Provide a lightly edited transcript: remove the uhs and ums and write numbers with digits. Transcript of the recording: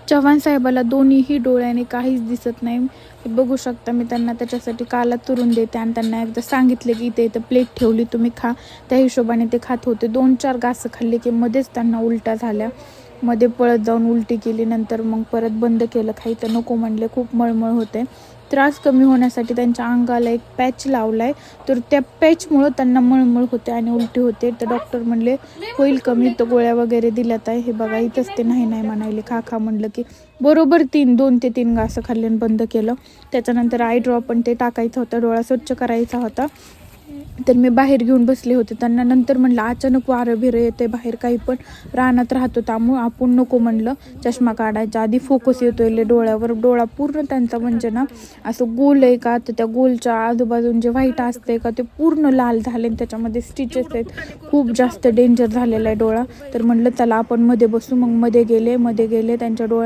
चव्हाण साहेबाला दोन्हीही डोळ्याने काहीच दिसत नाही. हे बघू शकता. मी त्यांना त्याच्यासाठी काला तुरून देते आणि त्यांना एकदा सांगितले की इथे प्लेट ठेवली, तुम्ही खा. त्या हिशोबाने ते खात होते. 2-4 घासं खाल्ले की मध्येच त्यांना उलट्या झाल्या. मध्ये पळत जाऊन उलटी केली. नंतर मग परत बंद केलं खायचं, नको म्हणले. खूप मळमळ होते. त्रास कमी होण्यासाठी त्यांच्या अंगाला एक पॅच लावलाय, तर त्या पॅचमुळं त्यांना मळमळ होते आणि उलटी होते. तर डॉक्टर म्हणले होईल कमी, तर गोळ्या वगैरे दिल्यात आहे. हे बघा इथंच ते नाही नाही म्हणायले. खा म्हणलं की बरोबर 2 ते 3 घासं खाल्ले आणि बंद केलं. त्याच्यानंतर आय ड्रॉप पण ते टाकायचा होता, डोळा स्वच्छ करायचा होता. तर मी बाहेर घेऊन बसले होते त्यांना. नंतर म्हणलं अचानक वारं बिरं येते बाहेर, काही पण रानात राहतो त्यामुळं आपण नको म्हणलं. चष्मा काढायच्या आधी फोकस येतोय डोळ्यावर. डोळा पूर्ण त्यांचा म्हणजे ना असं गोल आहे का, तर त्या गोलच्या आजूबाजून जे व्हाईट असते का ते पूर्ण लाल झाले. त्याच्यामध्ये स्टिचेस आहेत. खूप जास्त डेंजर झालेला आहे डोळा. तर म्हणलं चला आपण मध्ये बसू. मग मध्ये गेले त्यांच्या डोळ्या